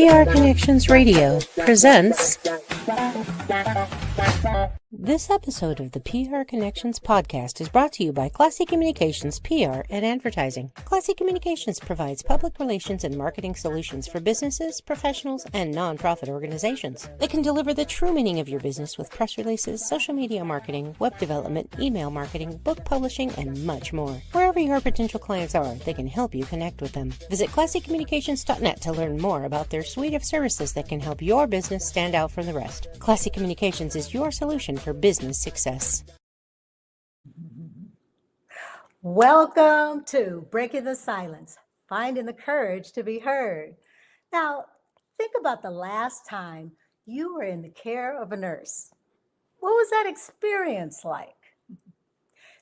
PR Connections Radio presents. This episode of the PR Connections podcast is brought to you by Classy Communications PR and Advertising. Classy Communications provides public relations and marketing solutions for businesses, professionals, and nonprofit organizations. They can deliver the true meaning of your business with press releases, social media marketing, web development, email marketing, book publishing, and much more. Wherever your potential clients are, they can help you connect with them. Visit classycommunications.net to learn more about their suite of services that can help your business stand out from the rest. Classy Communications is your solution for business success. Welcome to Breaking the Silence, Finding the Courage to be Heard. Now, think about the last time you were in the care of a nurse. What was that experience like?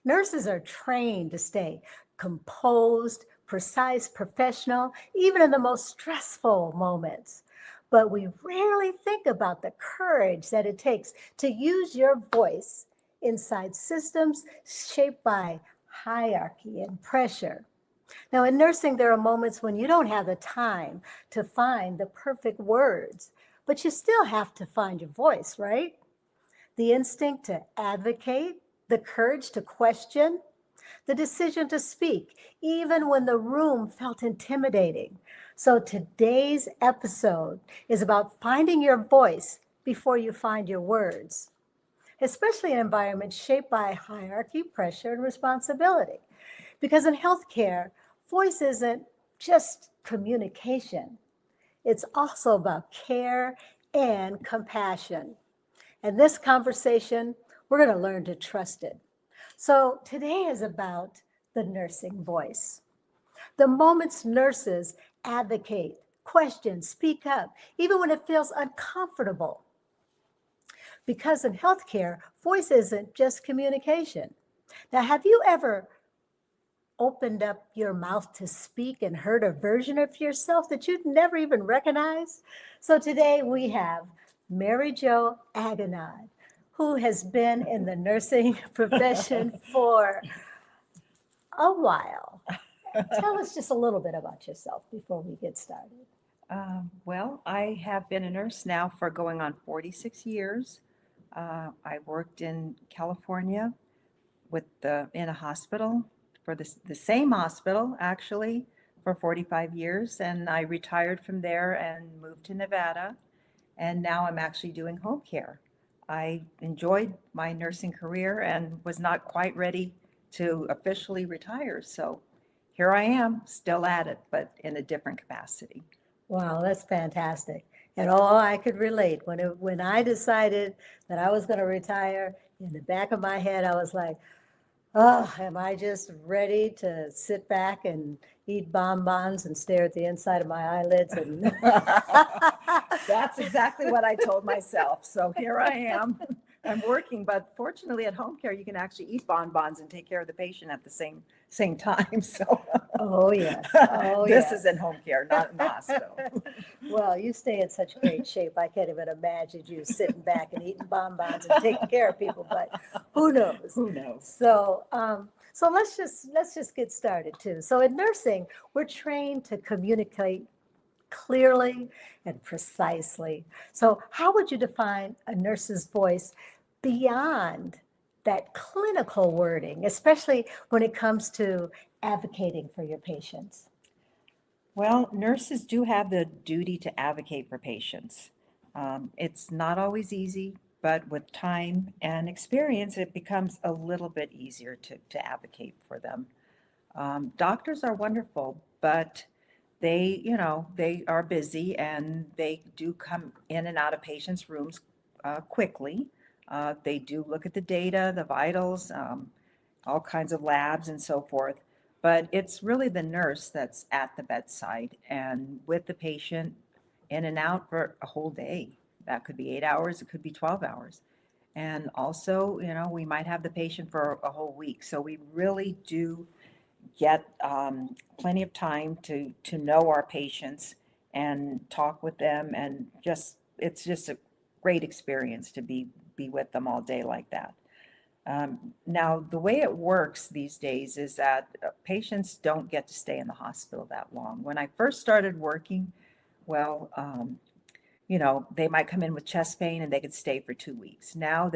Nurses are trained to stay composed, precise, professional, even in the most stressful moments. But we rarely think about the courage that it takes to use your voice inside systems shaped by hierarchy and pressure. Now, in nursing, there are moments when you don't have the time to find the perfect words, but you still have to find your voice, right? The instinct to advocate, the courage to question, the decision to speak, even when the room felt intimidating. So today's episode is about finding your voice before you find your words, especially in environments shaped by hierarchy, pressure, and responsibility. Because in healthcare, voice isn't just communication. It's also about care and compassion. In this conversation, we're going to learn to trust it. So today is about the nursing voice. The moments nurses advocate, question, speak up, even when it feels uncomfortable. Because in healthcare, voice isn't just communication. Now, have you ever opened up your mouth to speak and heard a version of yourself that you'd never even recognized? So today we have Mary Jo Aganad, who has been in the nursing profession for a while. Tell us just a little bit about yourself before we get started. Well, I have been a nurse now for going on 46 years. I worked in California in a hospital, for the same hospital, actually, for 45 years. And I retired from there and moved to Nevada. And now I'm actually doing home care. I enjoyed my nursing career and was not quite ready to officially retire. So here I am, still at it, but in a different capacity. Wow, that's fantastic. And all I could relate, when I decided that I was going to retire, in the back of my head, I was like, oh, am I just ready to sit back and eat bonbons and stare at the inside of my eyelids? And That's exactly what I told myself. So here I am. I'm working, but fortunately at home care, you can actually eat bonbons and take care of the patient at the same time. So oh, yes. Oh, this yes. is in home care, not in the hospital. Well, you stay in such great shape. I can't even imagine you sitting back and eating bonbons and taking care of people, but who knows? Who knows? So, so let's just get started too. So in nursing, we're trained to communicate clearly and precisely. So how would you define a nurse's voice beyond that clinical wording, especially when it comes to advocating for your patients? Well, nurses do have the duty to advocate for patients. It's not always easy, but with time and experience, it becomes a little bit easier to advocate for them. Doctors are wonderful, but they are busy and they do come in and out of patients' rooms quickly. They do look at the data, the vitals, all kinds of labs and so forth. But it's really the nurse that's at the bedside and with the patient in and out for a whole day. That could be 8 hours, it could be 12 hours. And also, we might have the patient for a whole week. So we really do get plenty of time to know our patients and talk with them, and it's just a great experience to be with them all day like that. Now, the way it works these days is that patients don't get to stay in the hospital that long. When I first started working, Well, they might come in with chest pain and they could stay for 2 weeks. Now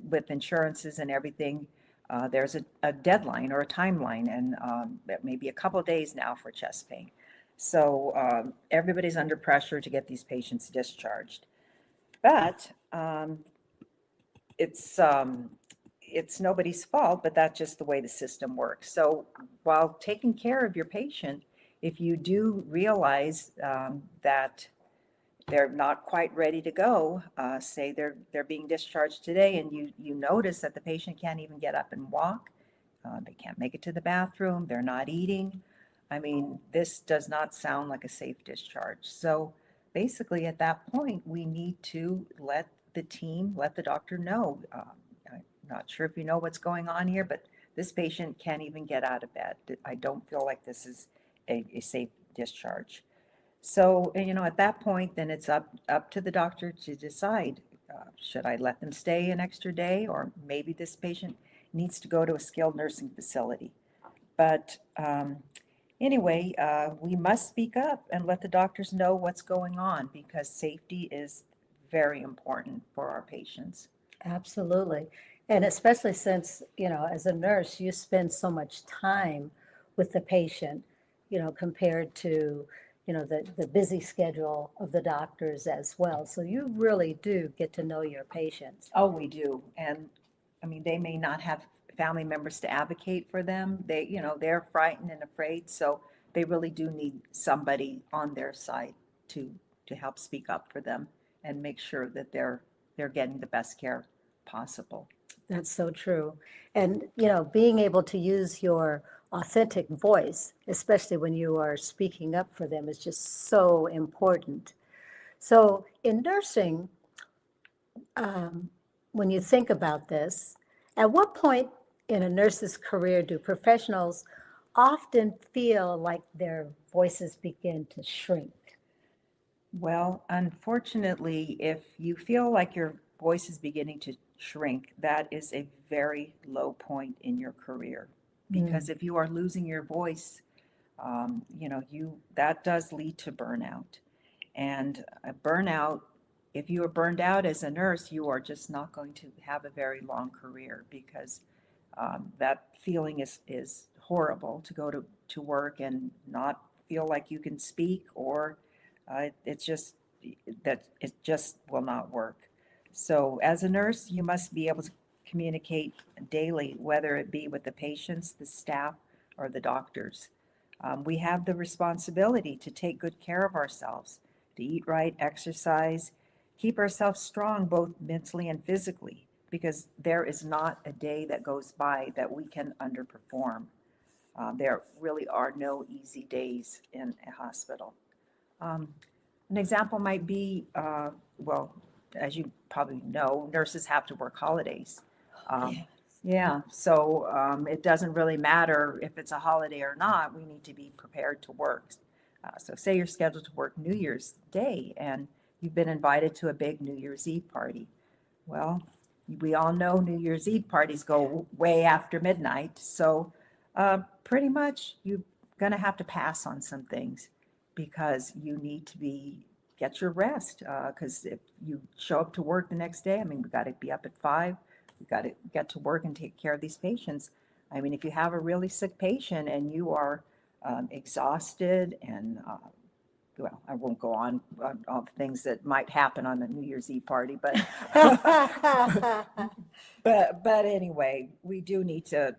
with insurances and everything, there's a deadline or a timeline, and that may be a couple of days now for chest pain. So everybody's under pressure to get these patients discharged. But it's nobody's fault, but that's just the way the system works. So while taking care of your patient, if you do realize that they're not quite ready to go, say they're being discharged today, and you notice that the patient can't even get up and walk, they can't make it to the bathroom, they're not eating. I mean, this does not sound like a safe discharge. So basically, at that point, we need to let the doctor know. I'm not sure if you know what's going on here, but this patient can't even get out of bed. I don't feel like this is a safe discharge. So, at that point, then it's up to the doctor to decide, should I let them stay an extra day, or maybe this patient needs to go to a skilled nursing facility. But anyway, we must speak up and let the doctors know what's going on, because safety is very important for our patients. Absolutely. And especially since, as a nurse, you spend so much time with the patient, compared to, the busy schedule of the doctors as well. So you really do get to know your patients. Oh, we do. And I mean, they may not have family members to advocate for them. They're frightened and afraid. So they really do need somebody on their side to help speak up for them and make sure that they're getting the best care possible. That's so true. And, being able to use your authentic voice, especially when you are speaking up for them, is just so important. So in nursing, when you think about this, at what point in a nurse's career do professionals often feel like their voices begin to shrink? Well, unfortunately, if you feel like your voice is beginning to shrink, that is a very low point in your career. Because if you are losing your voice, that does lead to burnout. And a burnout, if you are burned out as a nurse, you are just not going to have a very long career, because that feeling is horrible, to go to work and not feel like you can speak, or it's just that it just will not work. So as a nurse, you must be able to communicate daily, whether it be with the patients, the staff, or the doctors. We have the responsibility to take good care of ourselves, to eat right, exercise, keep ourselves strong both mentally and physically, because there is not a day that goes by that we can underperform. There really are no easy days in a hospital. An example might be, well, as you probably know, nurses have to work holidays. Yes. Yeah, so it doesn't really matter if it's a holiday or not, we need to be prepared to work. So say you're scheduled to work New Year's Day and you've been invited to a big New Year's Eve party. Well, we all know New Year's Eve parties go way after midnight, so pretty much you're gonna have to pass on some things, because you need to get your rest, because if you show up to work the next day, I mean, we got to be up at 5, we got to get to work and take care of these patients. I mean, if you have a really sick patient and you are exhausted and, well, I won't go on all the things that might happen on the New Year's Eve party, but but anyway, we do need to,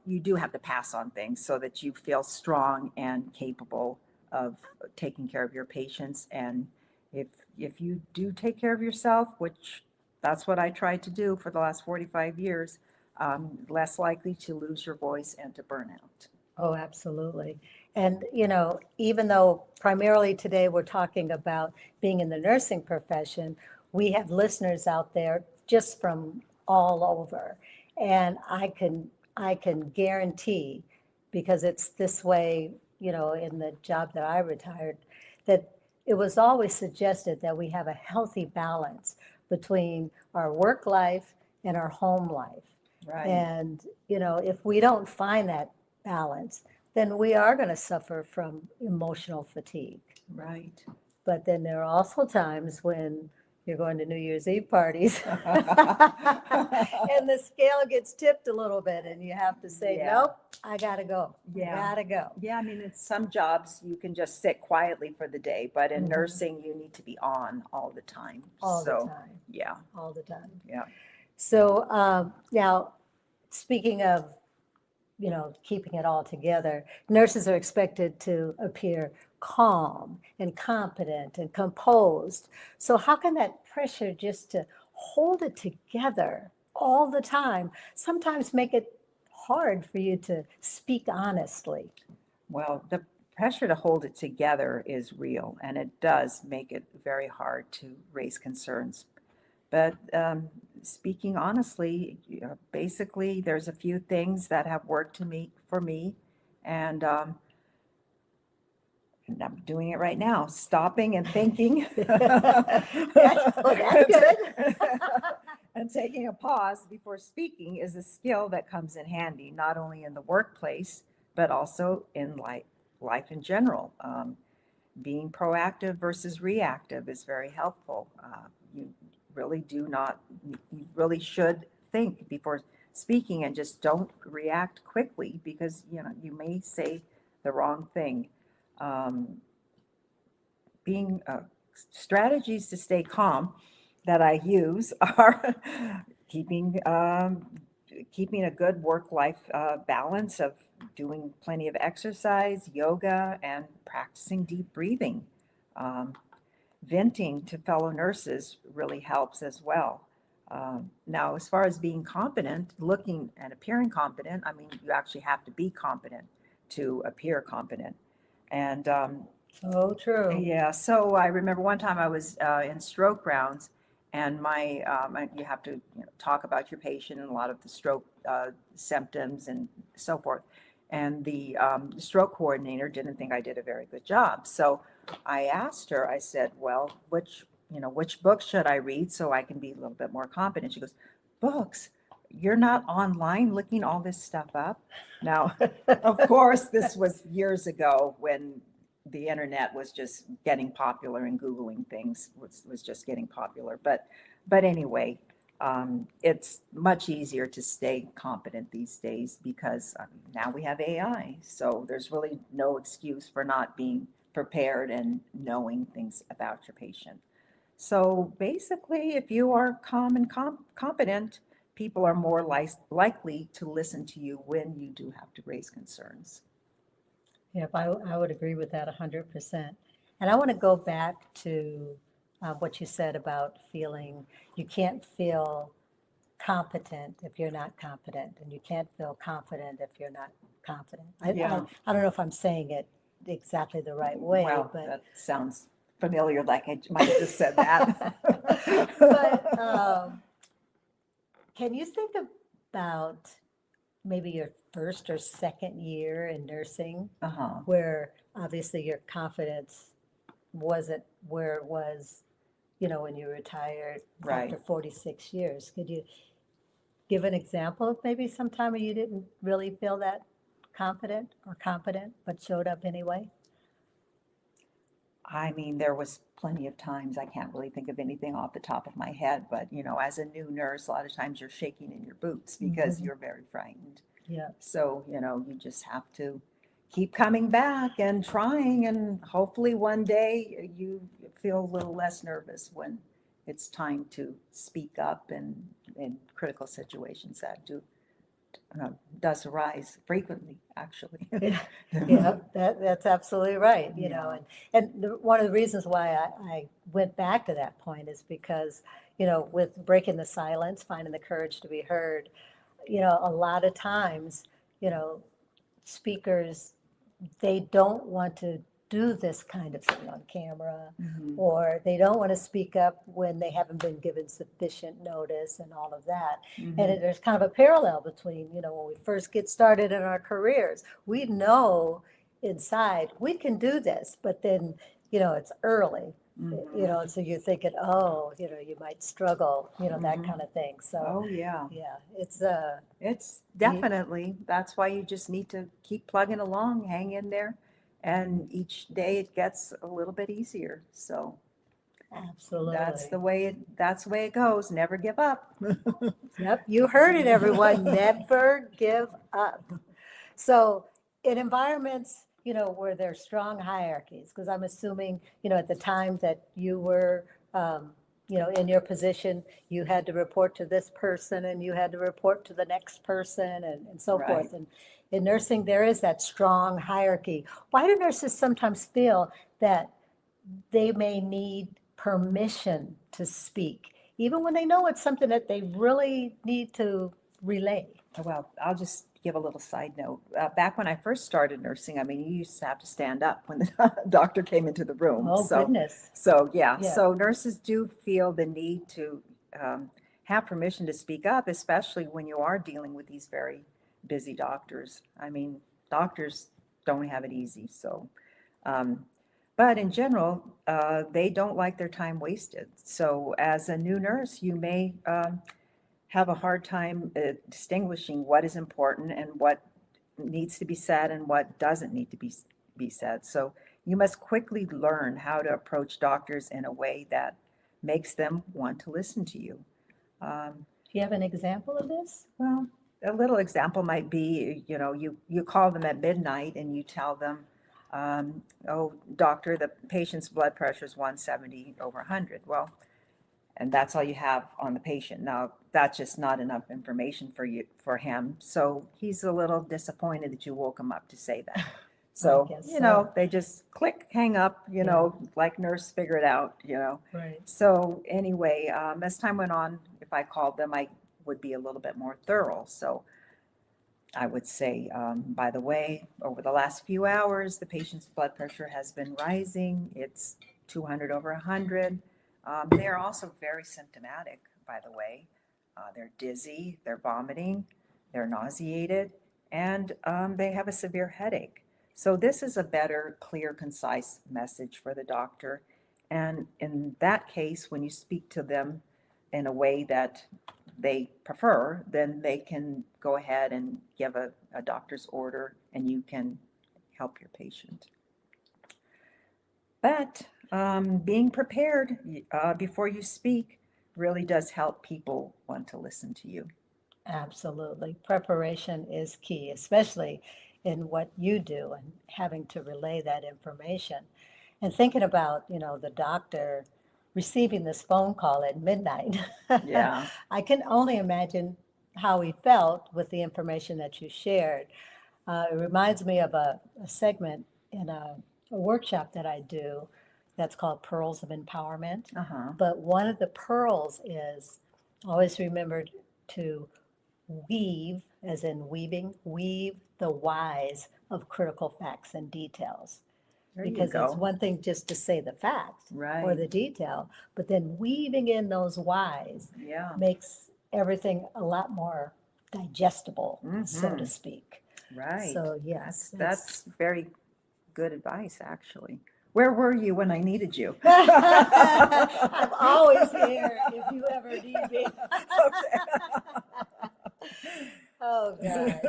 you do have to pass on things so that you feel strong and capable of taking care of your patients. And if you do take care of yourself, which that's what I tried to do for the last 45 years, less likely to lose your voice and to burn out. Oh, absolutely. And, even though primarily today we're talking about being in the nursing profession, we have listeners out there just from all over. And I can guarantee, because it's this way, in the job that I retired, that it was always suggested that we have a healthy balance between our work life and our home life. Right. And, if we don't find that balance, then we are going to suffer from emotional fatigue. Right. But then there are also times when you're going to New Year's Eve parties and the scale gets tipped a little bit and you have to say, Yeah. nope, I gotta go. Yeah. I gotta go. Yeah, I mean, in some jobs you can just sit quietly for the day, but in Mhm. nursing you need to be on all the time. All the So, time, yeah, all the time. yeah. So now, speaking of, keeping it all together, nurses are expected to appear calm and competent and composed. So how can that pressure just to hold it together all the time sometimes make it hard for you to speak honestly? Well, the pressure to hold it together is real, and it does make it very hard to raise concerns. But speaking honestly, basically, there's a few things that have worked for me, and I'm doing it right now, stopping and thinking. That's good. And taking a pause before speaking is a skill that comes in handy, not only in the workplace, but also in life in general. Being proactive versus reactive is very helpful. You really do not, you really should think before speaking and just don't react quickly because, you may say the wrong thing. Being strategies to stay calm that I use are keeping a good work-life balance of doing plenty of exercise, yoga, and practicing deep breathing. Um, Venting to fellow nurses really helps as well. Now, as far as being competent, looking and appearing competent, I mean, you actually have to be competent to appear competent. And Oh, true. yeah, so I remember one time I was in stroke rounds, and you have to talk about your patient and a lot of the stroke symptoms and so forth. And the stroke coordinator didn't think I did a very good job. So I asked her, I said, well, which book should I read so I can be a little bit more competent? She goes, books? You're not online looking all this stuff up? Now, of course, this was years ago when the internet was just getting popular and Googling things was just getting popular. But anyway, it's much easier to stay competent these days because now we have AI. So there's really no excuse for not being prepared and knowing things about your patient. So basically, if you are calm and competent, people are more likely to listen to you when you do have to raise concerns. Yep, I would agree with that 100%. And I want to go back to what you said about feeling you can't feel competent if you're not competent, and you can't feel confident if you're not confident. Yeah. I don't know if I'm saying it exactly the right way, Well, but that sounds familiar, like I might have just said that. but can you think about maybe your first or second year in nursing, Uh-huh. where obviously your confidence wasn't where it was, when you retired Right. after 46 years? Could you give an example of maybe some time where you didn't really feel that confident or competent, but showed up anyway? I mean, there was plenty of times, I can't really think of anything off the top of my head, but as a new nurse, a lot of times you're shaking in your boots because Mhm. you're very frightened. Yeah. So, you just have to keep coming back and trying, and hopefully one day you feel a little less nervous when it's time to speak up in critical situations that does arise frequently, actually. Yeah, yeah, that's absolutely right, Yeah. and one of the reasons why I went back to that point is because, with breaking the silence, finding the courage to be heard, a lot of times, you know, speakers, they don't want to do this kind of thing on camera, Mhm. or they don't want to speak up when they haven't been given sufficient notice and all of that. And Mhm. there's kind of a parallel between, when we first get started in our careers, we know inside we can do this, but then, it's early. Mhm. So you're thinking, oh, you might struggle, that Mhm. kind of thing. So, Oh, yeah. yeah, It's you- definitely, that's why you just need to keep plugging along, hang in there, And each day it gets a little bit easier. So Absolutely. that's the way it goes. Never give up. Yep, you heard it, everyone. Never give up. So in environments, where there's strong hierarchies, because I'm assuming, at the time that you were, in your position, you had to report to this person and you had to report to the next person and so Right. forth. And in nursing, there is that strong hierarchy. Why do nurses sometimes feel that they may need permission to speak, even when they know it's something that they really need to relay? Well, I'll just give a little side note. Back when I first started nursing, I mean, you used to have to stand up when the doctor came into the room. Oh, goodness. So yeah, Yeah. so nurses do feel the need to have permission to speak up, especially when you are dealing with these very busy doctors. I mean, doctors don't have it easy. So, but in general, they don't like their time wasted. So as a new nurse, you may have a hard time distinguishing what is important and what needs to be said and what doesn't need to be said. So you must quickly learn how to approach doctors in a way that makes them want to listen to you. Do you have an example of this? Well, a little example might be, you call them at midnight and you tell them, oh, doctor, the patient's blood pressure is 170 over 100. Well, and that's all you have on the patient. Now, that's just not enough information for him. So he's a little disappointed that you woke him up to say that. So, guess so. they just click, hang up, like nurse, figure it out. Right. So anyway, as time went on, if I called them, I would be a little bit more thorough. So I would say, by the way, over the last few hours, the patient's blood pressure has been rising. It's 200 over 100. They are also very symptomatic, by the way. They're dizzy, they're vomiting, they're nauseated, and they have a severe headache. So this is a better, clear, concise message for the doctor. And in that case, when you speak to them in a way that they prefer, then they can go ahead and give a doctor's order and you can help your patient. But being prepared before you speak really does help people want to listen to you. Absolutely. Preparation is key, especially in what you do and having to relay that information. And thinking about, the doctor receiving this phone call at midnight. Yeah. I can only imagine how he felt with the information that you shared. It reminds me of a segment in a workshop that I do that's called Pearls of Empowerment. Uh-huh. But one of the pearls is always remember to weave, as in weave the whys of critical facts and details. There you Because go. it's one thing just to say the fact or Right. the detail, but then weaving in those whys Yeah. makes everything a lot more digestible, so to Mhm. speak. Right. So yes, That's very good advice, actually. Where were you when I needed you? I'm always here if you ever need me. Oh, gosh.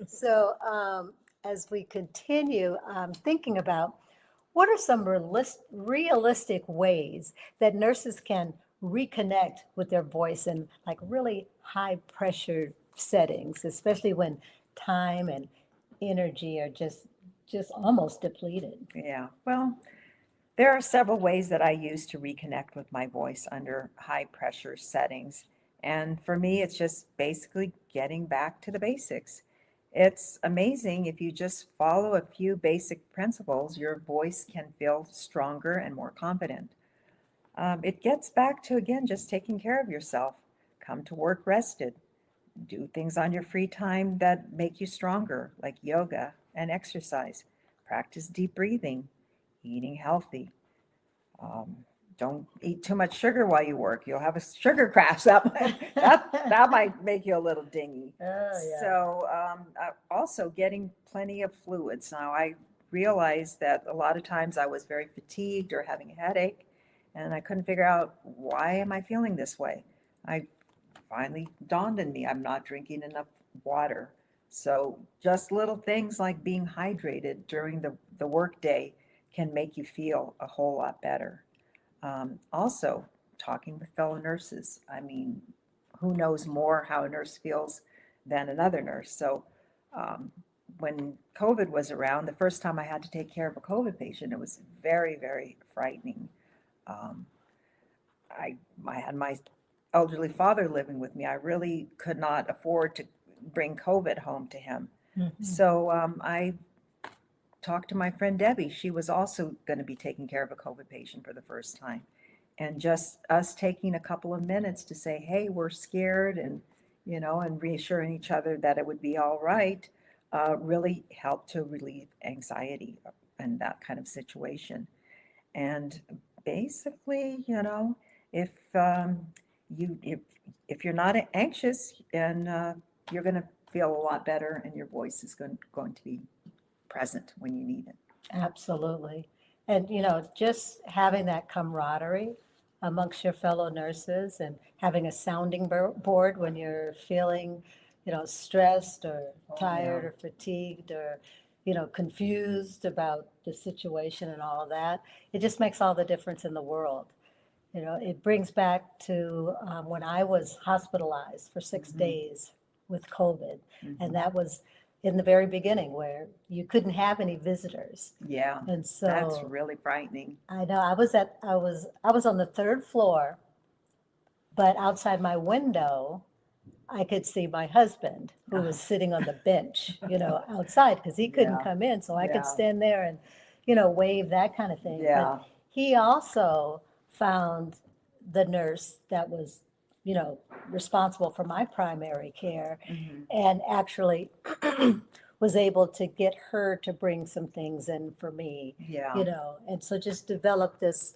So as we continue thinking about what are some realistic ways that nurses can reconnect with their voice in like really high pressure settings, especially when time and energy are just almost depleted? Yeah, well, there are several ways that I use to reconnect with my voice under high pressure settings. And for me, it's just basically getting back to the basics. It's amazing if you just follow a few basic principles, your voice can feel stronger and more confident. It gets back to, again, just taking care of yourself. Come to work rested. Do things on your free time that make you stronger, like yoga and exercise. Practice deep breathing, eating healthy. Don't eat too much sugar while you work. You'll have a sugar crash. That might make you a little dingy. Oh, yeah. So also getting plenty of fluids. Now I realized that a lot of times I was very fatigued or having a headache, and I couldn't figure out why am I feeling this way. I finally dawned on me I'm not drinking enough water. So just little things like being hydrated during the workday can make you feel a whole lot better. Also, talking with fellow nurses. I mean, who knows more how a nurse feels than another nurse? So, um, when COVID was around, the first time I had to take care of a COVID patient, it was very, very frightening. Um, I had my elderly father living with me. I really could not afford to bring COVID home to him. Mhm. So I talked to my friend Debbie. She was also going to be taking care of a COVID patient for the first time. And just us taking a couple of minutes to say, hey, we're scared, and, and reassuring each other that it would be all right, really helped to relieve anxiety in that kind of situation. And basically, if if you're not anxious, and you're going to feel a lot better, and your voice is going to be present when you need it. Absolutely. And, just having that camaraderie amongst your fellow nurses and having a sounding board when you're feeling, stressed or tired Yeah. or fatigued or, confused about the situation and all of that, it just makes all the difference in the world. It brings back to when I was hospitalized for 6 days with COVID. And that was in the very beginning where you couldn't have any visitors. Yeah, And that's so really frightening. I know I was on the third floor, but outside my window, I could see my husband who was sitting on the bench, outside because he couldn't Yeah, come in. So I could yeah, stand there and, wave that kind of thing. But yeah. he also found the nurse that was, responsible for my primary care Mhm. and actually was able to get her to bring some things in for me, Yeah. and so just develop this,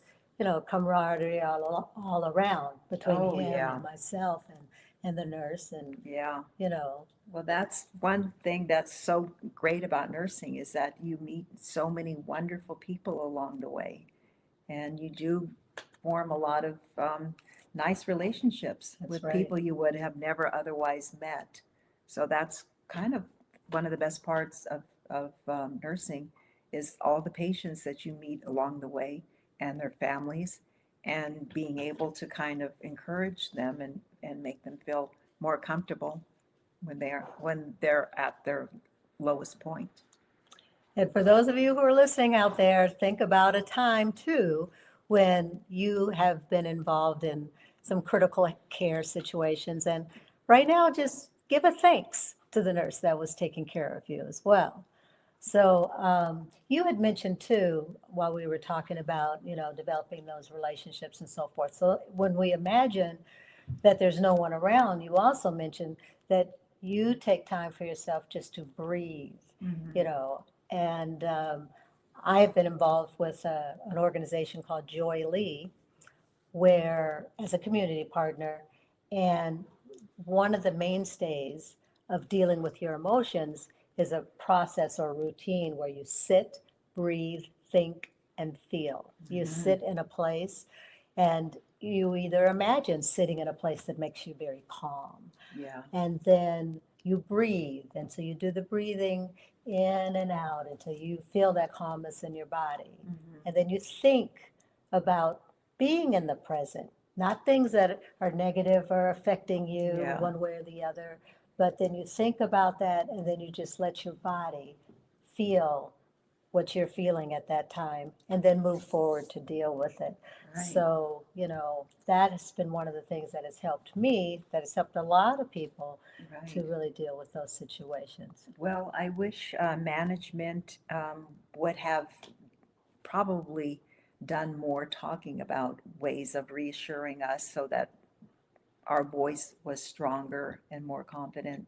camaraderie all around between Oh, him yeah, and myself and the nurse and, yeah. you know, Well, that's one thing that's so great about nursing is that you meet so many wonderful people along the way, and you do form a lot of nice relationships that's with right. people you would have never otherwise met. So that's kind of one of the best parts of nursing is all the patients that you meet along the way and their families, and being able to kind of encourage them and make them feel more comfortable when they're at their lowest point. And for those of you who are listening out there, think about a time too when you have been involved in some critical care situations. And right now, just give a thanks to the nurse that was taking care of you as well. So you had mentioned too, while we were talking about, developing those relationships and so forth. So when we imagine that there's no one around, you also mentioned that you take time for yourself just to breathe, you know. And I have been involved with an organization called Joy Lee, where as a community partner, and one of the mainstays of dealing with your emotions is a process or routine where you sit, breathe, think, and feel. You sit in a place and you either imagine sitting in a place that makes you very calm, Yeah. and then you breathe. And so you do the breathing in and out until you feel that calmness in your body. And then you think about being in the present, not things that are negative or affecting you Yeah. one way or the other, but then you think about that and then you just let your body feel what you're feeling at that time and then move forward to deal with it. Right. So, that has been one of the things that has helped me, that has helped a lot of people to Right. really deal with those situations. Well, I wish management would have probably done more talking about ways of reassuring us so that our voice was stronger and more confident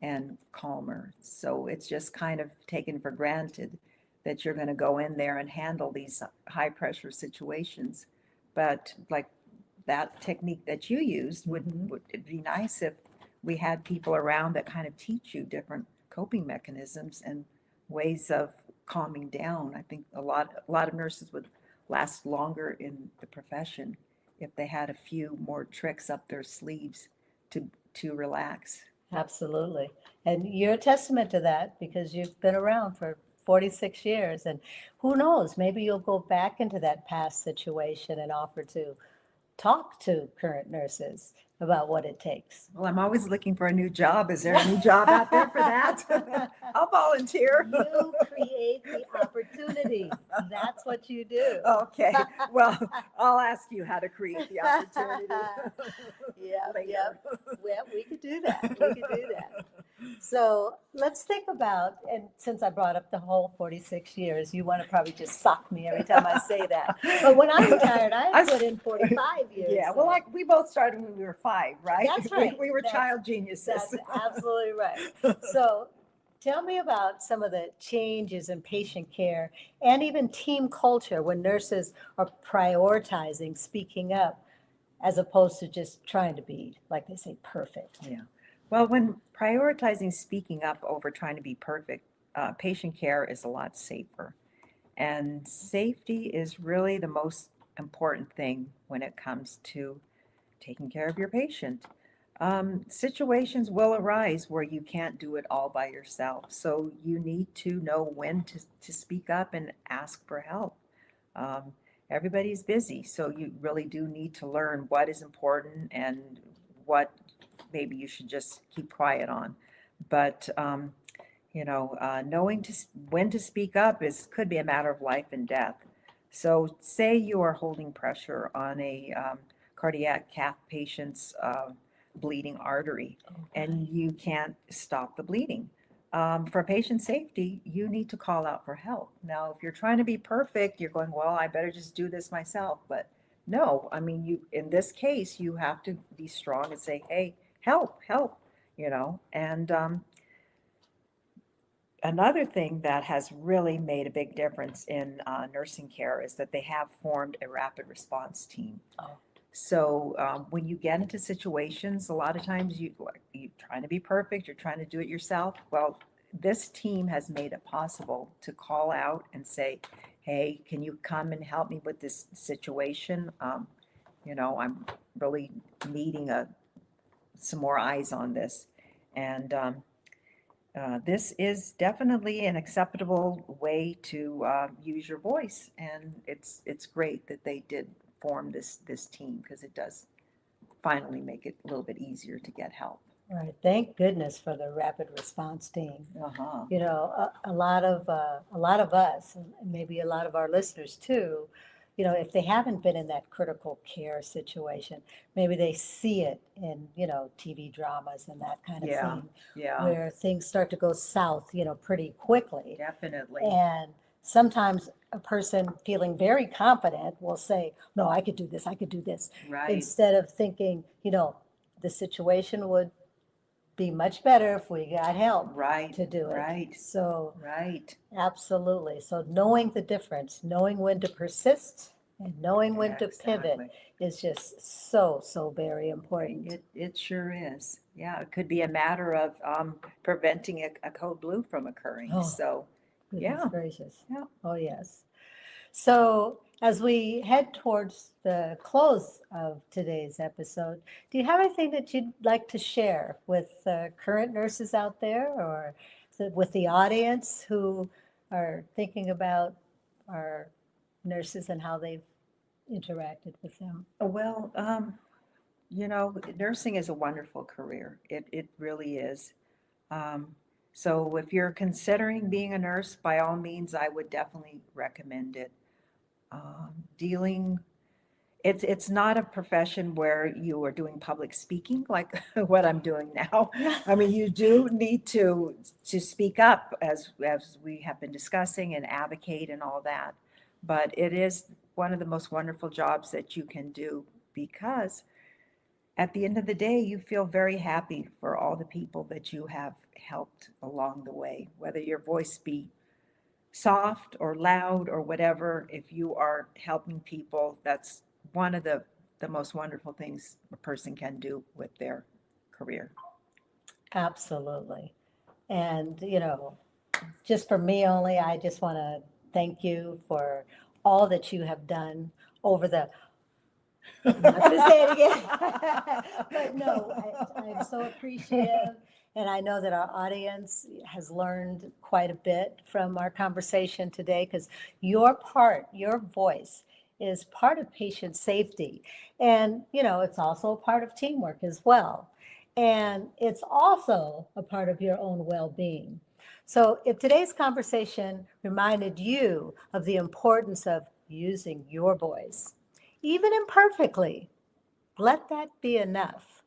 and calmer. So it's just kind of taken for granted that you're going to go in there and handle these high pressure situations. But like that technique that you used would it'd be nice if we had people around that kind of teach you different coping mechanisms and ways of calming down. I think a lot of nurses would last longer in the profession if they had a few more tricks up their sleeves to relax. Absolutely. And you're a testament to that because you've been around for 46 years. And who knows, maybe you'll go back into that past situation and offer to talk to current nurses about what it takes. Well, I'm always looking for a new job. Is there a new job out there for that? I'll volunteer. You create the opportunity. That's what you do. Okay, well, I'll ask you how to create the opportunity Yep, later. yep. Well, we could do that. We could do that. So let's think about, and since I brought up the whole 46 years, you want to probably just sock me every time I say that. But when I retired, I put in 45 years. Yeah, well, like we both started when we were 5, right? That's right. We were That's- child geniuses. That's absolutely right. So tell me about some of the changes in patient care and even team culture when nurses are prioritizing speaking up as opposed to just trying to be, like they say, perfect. Yeah. Well, when prioritizing speaking up over trying to be perfect, patient care is a lot safer. And safety is really the most important thing when it comes to taking care of your patient. Situations will arise where you can't do it all by yourself. So you need to know when to speak up and ask for help. Um, Everybody's busy, so you really do need to learn what is important and what maybe you should just keep quiet on. But knowing when to speak up could be a matter of life and death. So, say you are holding pressure on a cardiac cath patient's bleeding artery, and you can't stop the bleeding. For patient safety, you need to call out for help. Now, if you're trying to be perfect, you're going, well, I better just do this myself. But no, I mean, in this case, you have to be strong and say, hey, help, help, And another thing that has really made a big difference in nursing care is that they have formed a rapid response team. Oh. So when you get into situations, a lot of times you're trying to be perfect, you're trying to do it yourself. Well, this team has made it possible to call out and say, hey, can you come and help me with this situation? I'm really needing some more eyes on this. And this is definitely an acceptable way to use your voice. And it's great that they did form this team because it does finally make it a little bit easier to get help. Right. Thank goodness for the rapid response team. Uh-huh. You know, a lot of us, and maybe a lot of our listeners too, if they haven't been in that critical care situation, maybe they see it in, TV dramas and that kind of Yeah, thing, yeah, where things start to go south, pretty quickly. definitely. And sometimes a person feeling very confident will say, no, I could do this, I could do this, Right, instead of thinking, the situation would be much better if we got help right, to do it. right, So right. absolutely. So knowing the difference, knowing when to persist and knowing when to pivot Exactly. is just so, so very important. It sure is. Yeah, it could be a matter of preventing a code blue from occurring. Oh. So, Goodness yeah. gracious. Yeah. Oh, yes. So as we head towards the close of today's episode, do you have anything that you'd like to share with current nurses out there or with the audience who are thinking about our nurses and how they've interacted with them? Well, nursing is a wonderful career. It really is. So if you're considering being a nurse, by all means, I would definitely recommend it. Dealing, it's not a profession where you are doing public speaking like what I'm doing now. I mean, you do need to speak up as we have been discussing and advocate and all that. But it is one of the most wonderful jobs that you can do because at the end of the day, you feel very happy for all the people that you have helped along the way, whether your voice be soft or loud or whatever. If you are helping people, that's one of the most wonderful things a person can do with their career. Absolutely. And, just for me only, I just want to thank you for all that you have done over the Not to say it again. But no, I'm so appreciative. And I know that our audience has learned quite a bit from our conversation today because your voice is part of patient safety. And, it's also a part of teamwork as well. And it's also a part of your own well-being. So if today's conversation reminded you of the importance of using your voice, even imperfectly, let that be enough.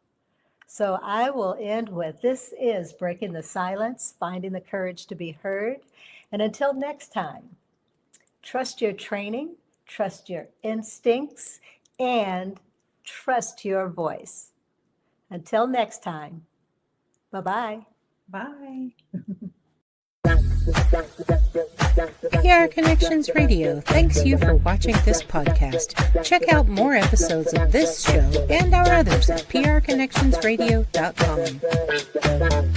So I will end with this is Breaking the Silence, Finding the Courage to be Heard. And until next time, trust your training, trust your instincts, and trust your voice. Until next time, bye-bye. Bye. PR Connections Radio thanks you for watching this podcast. Check out more episodes of this show and our others at prconnectionsradio.com.